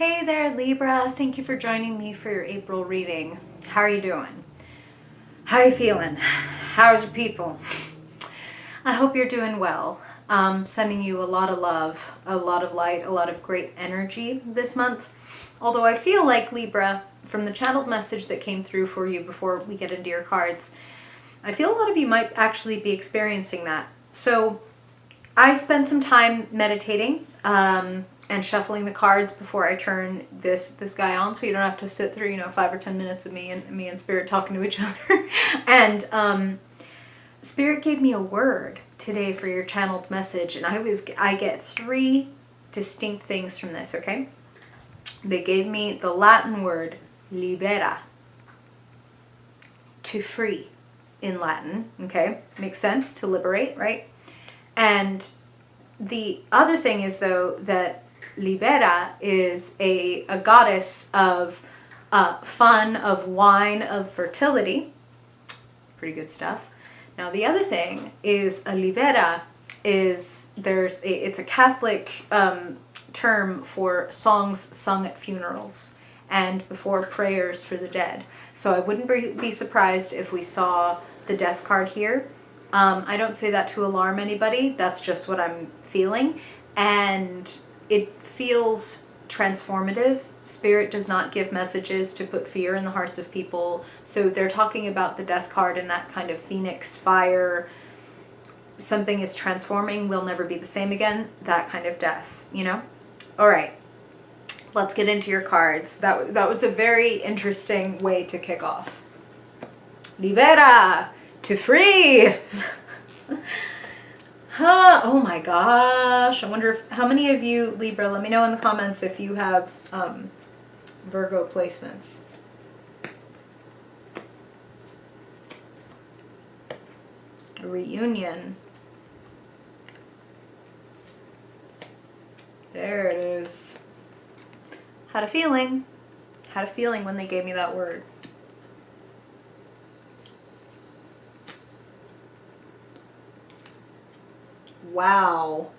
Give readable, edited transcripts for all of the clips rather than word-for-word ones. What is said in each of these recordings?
Hey there, Libra. Thank you for joining me for your April reading. How are you doing? How you feeling? How's your people? I hope you're doing well. Sending you a lot of love, a lot of light, a lot of great energy this month. Although I feel like, Libra, from the channeled message that came through for you before we get into your cards, I feel a lot of you might actually be experiencing that. So I spent some time meditating and shuffling the cards before I turn this guy on, so you don't have to sit through 5 or 10 minutes of me and Spirit talking to each other. And Spirit gave me a word today for your channeled message, and I get 3 distinct things from this. Okay, they gave me the Latin word libera, to free in Latin. Okay, makes sense, to liberate, right? And the other thing is, though, that Libera is a goddess of fun, of wine, of fertility. Pretty good stuff. Now, the other thing is a Libera it's a Catholic term for songs sung at funerals and before prayers for the dead. So I wouldn't be surprised if we saw the death card here. I don't say that to alarm anybody. That's just what I'm feeling. And it feels transformative. Spirit does not give messages to put fear in the hearts of people. So they're talking about the death card in that kind of phoenix fire. Something is transforming, will never be the same again. That kind of death, All right. Let's get into your cards. That was a very interesting way to kick off. Libera! To free! Oh my gosh. I wonder how many of you, Libra, let me know in the comments if you have Virgo placements. A reunion. There it is. Had a feeling. Had a feeling when they gave me that word. Wow.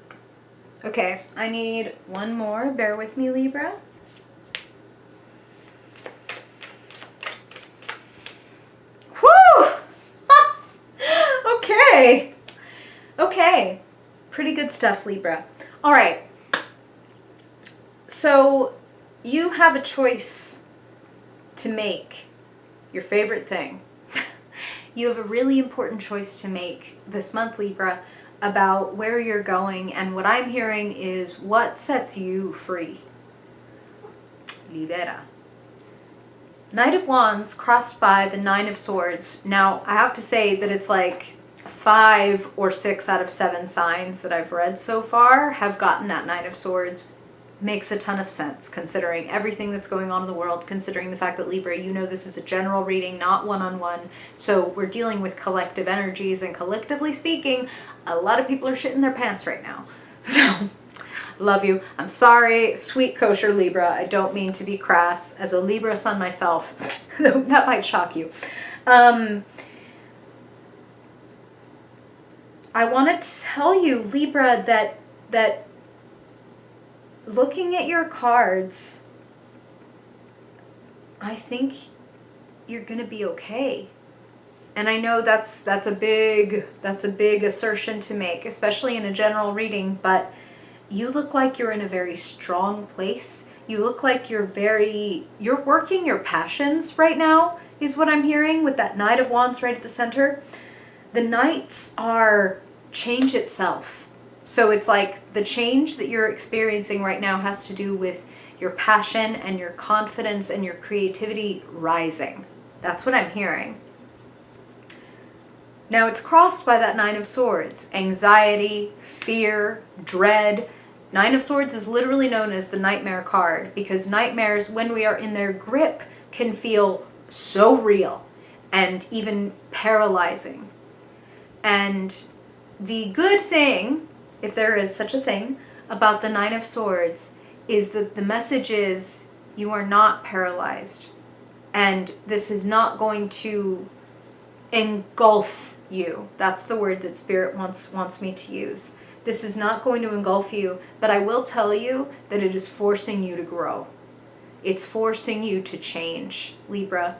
Okay, I need one more. Bear with me, Libra. Whew! Okay. Okay. Pretty good stuff, Libra. All right. So you have a choice to make your favorite thing. You have a really important choice to make this month, Libra, about where you're going, and what I'm hearing is what sets you free. Libera. Knight of Wands crossed by the Nine of Swords. Now, I have to say that it's like 5 or 6 out of 7 signs that I've read so far have gotten that Nine of Swords. Makes a ton of sense, considering everything that's going on in the world, considering the fact that, Libra, this is a general reading, not one-on-one. So we're dealing with collective energies, and collectively speaking, a lot of people are shitting their pants right now. So, love you. I'm sorry, sweet kosher Libra. I don't mean to be crass. As a Libra sun myself, that might shock you. I want to tell you, Libra, that looking at your cards, I think you're going to be okay. And I know that's a big assertion to make, especially in a general reading, but you look like you're in a very strong place. You look like you're working your passions right now, is what I'm hearing with that Knight of Wands right at the center. The Knights are change itself. So it's like the change that you're experiencing right now has to do with your passion and your confidence and your creativity rising. That's what I'm hearing. Now it's crossed by that Nine of Swords. Anxiety, fear, dread. Nine of Swords is literally known as the nightmare card, because nightmares, when we are in their grip, can feel so real and even paralyzing. And the good thing, if there is such a thing, about the Nine of Swords is that the message is you are not paralyzed. And this is not going to engulf you. That's the word that Spirit wants me to use. This is not going to engulf you, but I will tell you that it is forcing you to grow. It's forcing you to change, Libra.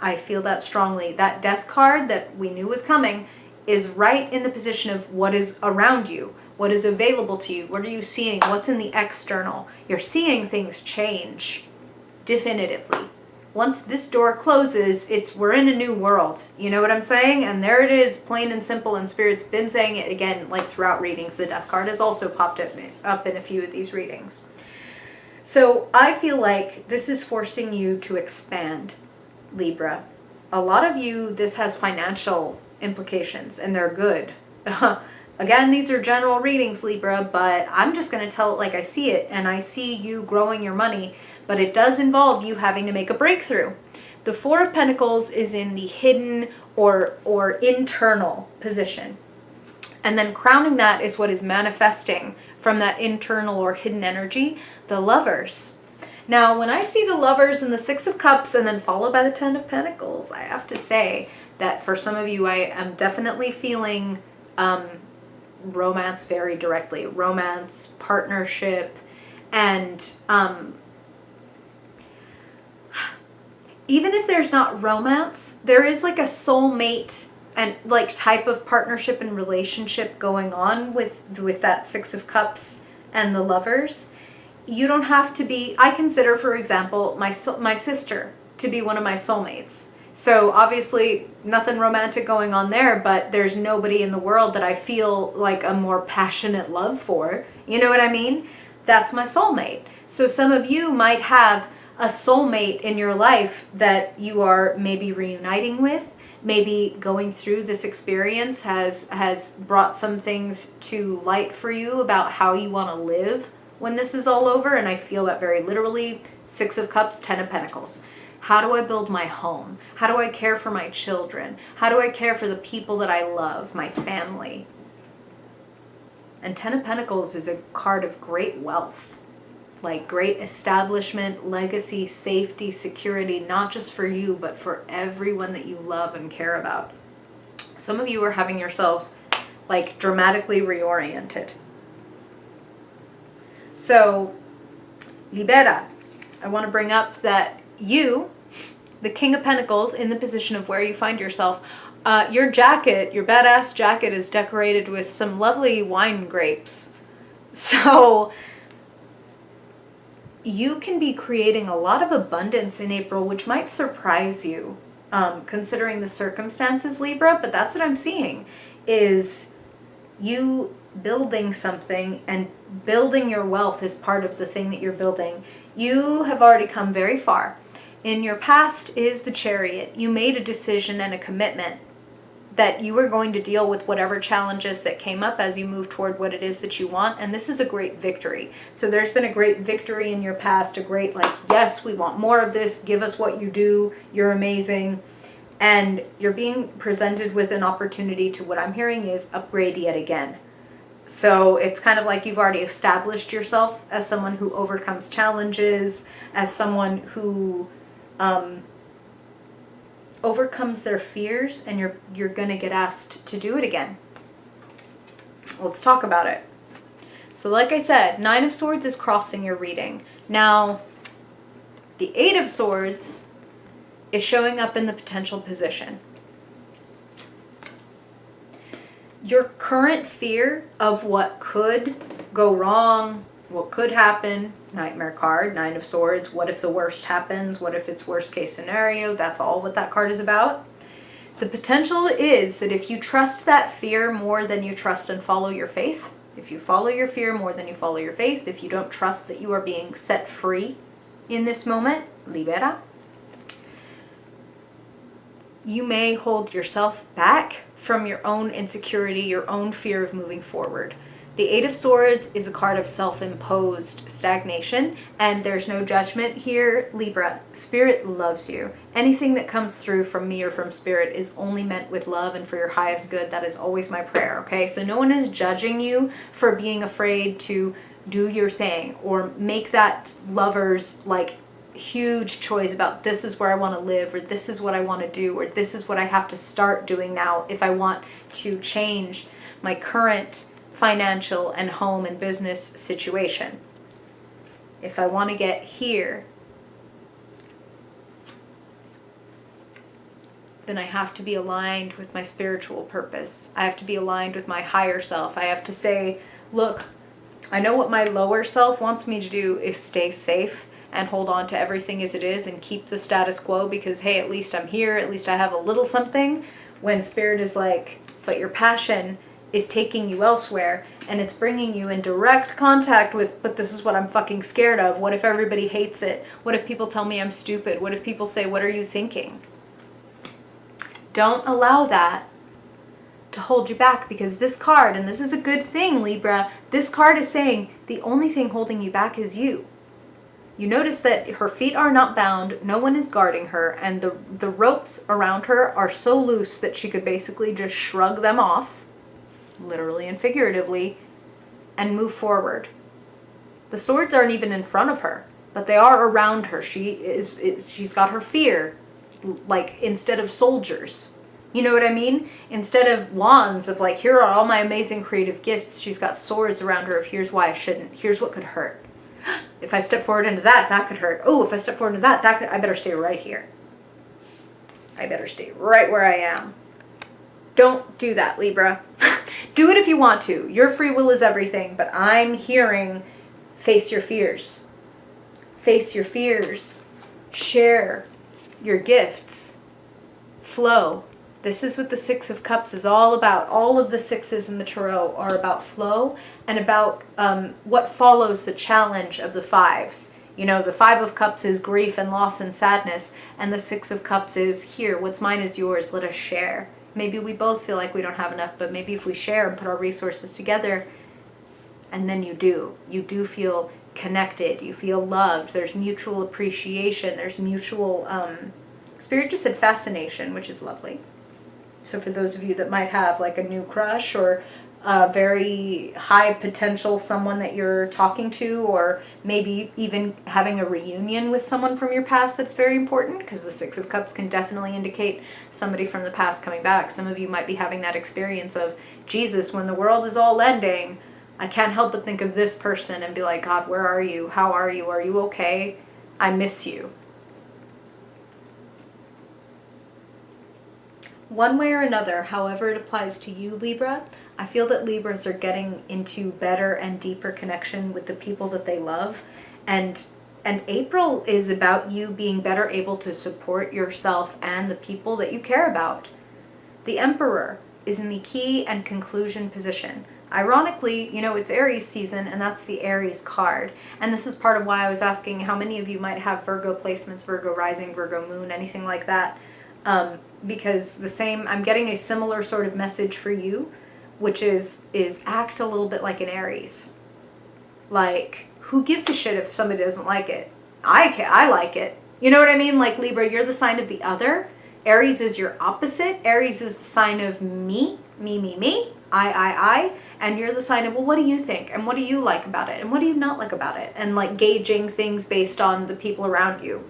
I feel that strongly. That death card that we knew was coming is right in the position of what is around you, what is available to you, what are you seeing, what's in the external. You're seeing things change definitively. Once this door closes, we're in a new world. You know what I'm saying? And there it is, plain and simple, and Spirit's been saying it again, like throughout readings. The death card has also popped up in a few of these readings. So I feel like this is forcing you to expand, Libra. A lot of you, this has financial implications, and they're good. Again, these are general readings, Libra, but I'm just going to tell it like I see it, and I see you growing your money, but it does involve you having to make a breakthrough. The Four of Pentacles is in the hidden or internal position. And then crowning that is what is manifesting from that internal or hidden energy, the Lovers. Now, when I see the Lovers and the Six of Cups and then followed by the Ten of Pentacles, I have to say that for some of you, I am definitely feeling romance very directly. Romance, partnership, and even if there's not romance, there is like a soulmate and like type of partnership and relationship going on with that Six of Cups and the Lovers. You don't have to be, I consider, for example, my sister to be one of my soulmates. So obviously nothing romantic going on there, but there's nobody in the world that I feel like a more passionate love for. You know what I mean? That's my soulmate. So some of you might have a soulmate in your life that you are maybe reuniting with, maybe going through this experience has brought some things to light for you about how you want to live when this is all over. And I feel that very literally. Six of Cups, Ten of Pentacles. How do I build my home? How do I care for my children? How do I care for the people that I love, my family? And Ten of Pentacles is a card of great wealth. Like great establishment, legacy, safety, security, not just for you, but for everyone that you love and care about. Some of you are having yourselves like dramatically reoriented. So, Libera, I want to bring up that you, the King of Pentacles, in the position of where you find yourself, your jacket, your badass jacket is decorated with some lovely wine grapes. So, you can be creating a lot of abundance in April, which might surprise you, considering the circumstances, Libra. But that's what I'm seeing, is you building something, and building your wealth is part of the thing that you're building. You have already come very far. In your past is the Chariot. You made a decision and a commitment that you were going to deal with whatever challenges that came up as you move toward what it is that you want. And this is a great victory. So there's been a great victory in your past, a great like, yes, we want more of this. Give us what you do. You're amazing. And you're being presented with an opportunity to, what I'm hearing is, upgrade yet again. So it's kind of like you've already established yourself as someone who overcomes challenges, as someone who overcomes their fears, and you're going to get asked to do it again. Let's talk about it. So like I said, Nine of Swords is crossing your reading. Now, the Eight of Swords is showing up in the potential position. Your current fear of what could go wrong, what could happen, Nightmare card, Nine of Swords, what if the worst happens, what if it's worst case scenario, that's all what that card is about. The potential is that if you trust that fear more than you trust and follow your faith, if you follow your fear more than you follow your faith, if you don't trust that you are being set free in this moment, Libera, you may hold yourself back from your own insecurity, your own fear of moving forward. The Eight of Swords is a card of self-imposed stagnation, and there's no judgment here, Libra. Spirit loves you. Anything that comes through from me or from Spirit is only meant with love and for your highest good. That is always my prayer, okay? So no one is judging you for being afraid to do your thing or make that lover's like huge choice about this is where I want to live, or this is what I want to do, or this is what I have to start doing now if I want to change my current financial and home and business situation. If I want to get here, then I have to be aligned with my spiritual purpose. I have to be aligned with my higher self. I have to say, look, I know what my lower self wants me to do is stay safe and hold on to everything as it is and keep the status quo because, hey, at least I'm here. At least I have a little something. When Spirit is like, but your passion is taking you elsewhere and it's bringing you in direct contact with, but this is what I'm fucking scared of. What if everybody hates it? What if people tell me I'm stupid? What if people say, what are you thinking? Don't allow that to hold you back, because this card, and this is a good thing, Libra, this card is saying the only thing holding you back is you. You notice that her feet are not bound, no one is guarding her, and the ropes around her are so loose that she could basically just shrug them off, literally and figuratively, and move forward. The swords aren't even in front of her, but they are around her. She's got her fear, like, instead of soldiers. You know what I mean? Instead of wands of like, here are all my amazing creative gifts, she's got swords around her of here's why I shouldn't. Here's what could hurt. If I step forward into that, that could hurt. Oh, if I step forward into that, that could, I better stay right here. I better stay right where I am. Don't do that, Libra. Do it if you want to. Your free will is everything, but I'm hearing face your fears. Face your fears. Share your gifts. Flow. This is what the Six of Cups is all about. All of the sixes in the Tarot are about flow and about what follows the challenge of the fives. You know, the Five of Cups is grief and loss and sadness, and the Six of Cups is here, what's mine is yours, let us share. Maybe we both feel like we don't have enough, but maybe if we share and put our resources together, and then you do feel connected, you feel loved, there's mutual appreciation, there's mutual, Spirit just said fascination, which is lovely. So for those of you that might have like a new crush or a very high potential someone that you're talking to, or maybe even having a reunion with someone from your past, that's very important, because the Six of Cups can definitely indicate somebody from the past coming back. Some of you might be having that experience of, Jesus, when the world is all ending, I can't help but think of this person and be like, God, where are you? How are you? Are you okay? I miss you. One way or another, however it applies to you, Libra, I feel that Libras are getting into better and deeper connection with the people that they love. And April is about you being better able to support yourself and the people that you care about. The Emperor is in the key and conclusion position. Ironically, you know, it's Aries season, and that's the Aries card. And this is part of why I was asking how many of you might have Virgo placements, Virgo rising, Virgo moon, anything like that. Because I'm getting a similar sort of message for you, which is act a little bit like an Aries. Like, who gives a shit if somebody doesn't like it? I like it. You know what I mean? Like, Libra, you're the sign of the other. Aries is your opposite. Aries is the sign of me, I. And you're the sign of, well, what do you think? And what do you like about it? And what do you not like about it? And like gauging things based on the people around you.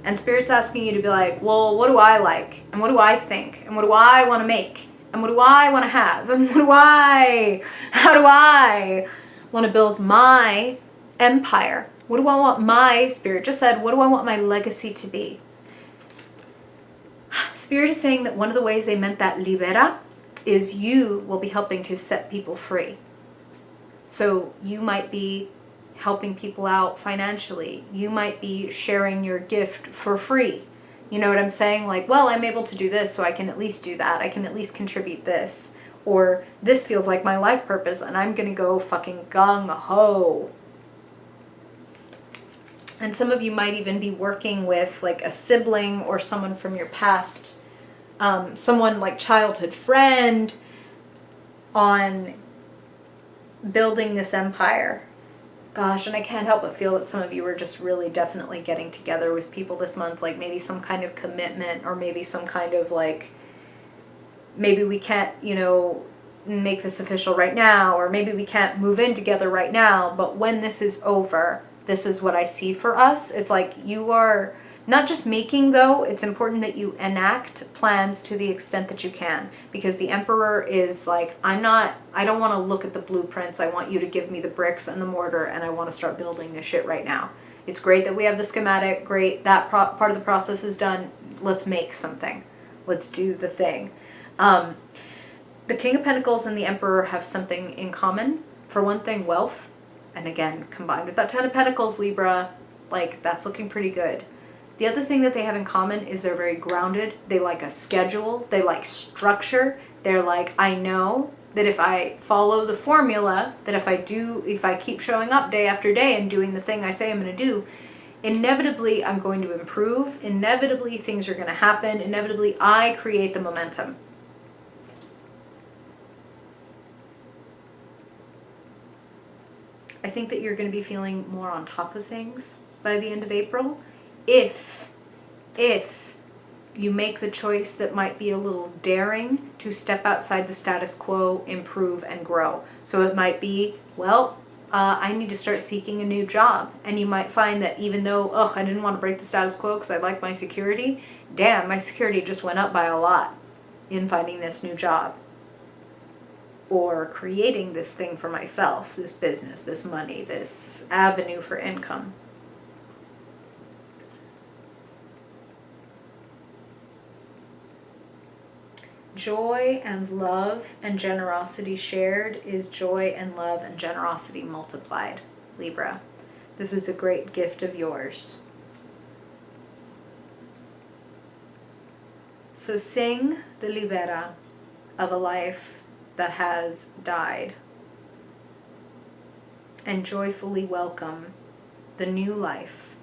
And Spirit's asking you to be like, well, what do I like? And what do I think? And what do I want to make? And what do I want to have? And how do I want to build my empire? What do I want my, Spirit just said, what do I want my legacy to be? Spirit is saying that one of the ways they meant that libera is you will be helping to set people free. So you might be helping people out financially. You might be sharing your gift for free. You know what I'm saying? Like, well, I'm able to do this, so I can at least do that. I can at least contribute this. Or this feels like my life purpose, and I'm gonna go fucking gung-ho. And some of you might even be working with like a sibling or someone from your past, someone like childhood friend, on building this empire. Gosh, and I can't help but feel that some of you are just really definitely getting together with people this month, like maybe some kind of commitment, or maybe some kind of like, maybe we can't, you know, make this official right now, or maybe we can't move in together right now, but when this is over, this is what I see for us. It's like you are not just making, though, it's important that you enact plans to the extent that you can, because the Emperor is like, I don't want to look at the blueprints. I want you to give me the bricks and the mortar, and I want to start building this shit right now. It's great that we have the schematic, great, that part of the process is done. Let's make something. Let's do the thing. The King of Pentacles and the Emperor have something in common. For one thing, wealth. And again, combined with that Ten of Pentacles, Libra, like, that's looking pretty good. The other thing that they have in common is they're very grounded. They like a schedule. They like structure. They're like, I know that if I follow the formula, that if I keep showing up day after day and doing the thing I say I'm going to do, inevitably I'm going to improve. Inevitably things are going to happen. Inevitably I create the momentum. I think that you're going to be feeling more on top of things by the end of April. If you make the choice that might be a little daring to step outside the status quo, improve, and grow. So it might be, well, I need to start seeking a new job. And you might find that even though, I didn't want to break the status quo because I like my security, damn, my security just went up by a lot in finding this new job. Or creating this thing for myself, this business, this money, this avenue for income. Joy and love and generosity shared is joy and love and generosity multiplied, Libra. This is a great gift of yours. So sing the Libera of a life that has died, and joyfully welcome the new life,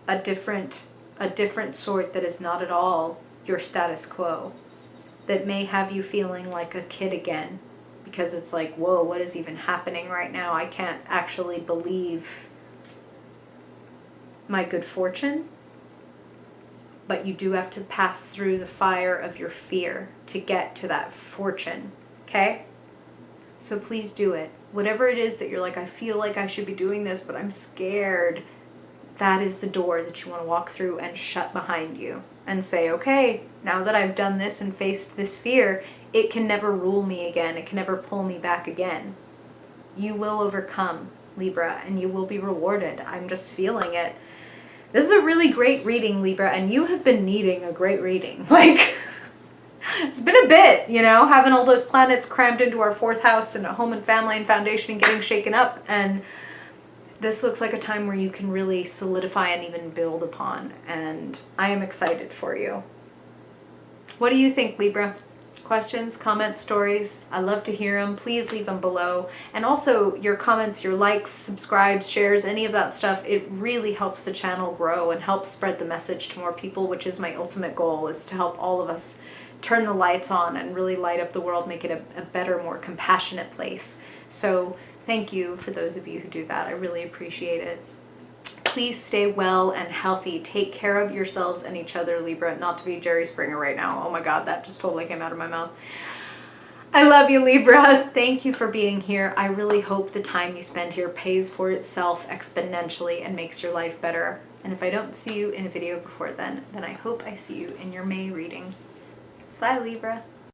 a different sort that is not at all your status quo, that may have you feeling like a kid again, because it's like, whoa, what is even happening right now? I can't actually believe my good fortune. But you do have to pass through the fire of your fear to get to that fortune. Okay? So please do it. Whatever it is that you're like, I feel like I should be doing this, but I'm scared. That is the door that you want to walk through and shut behind you. And say, okay, now that I've done this and faced this fear, it can never rule me again. It can never pull me back again. You will overcome, Libra, and you will be rewarded. I'm just feeling it. This is a really great reading, Libra, and you have been needing a great reading. Like... It's been a bit, having all those planets crammed into our 4th house and a home and family and foundation and getting shaken up. And this looks like a time where you can really solidify and even build upon. And I am excited for you. What do you think, Libra? Questions, comments, stories? I love to hear them. Please leave them below. And also your comments, your likes, subscribes, shares, any of that stuff, it really helps the channel grow and helps spread the message to more people, which is my ultimate goal, is to help all of us turn the lights on and really light up the world, make it a better, more compassionate place. So thank you for those of you who do that. I really appreciate it. Please stay well and healthy. Take care of yourselves and each other, Libra. Not to be Jerry Springer right now. Oh my God, that just totally came out of my mouth. I love you, Libra. Thank you for being here. I really hope the time you spend here pays for itself exponentially and makes your life better. And if I don't see you in a video before then I hope I see you in your May reading. Bye, Libra.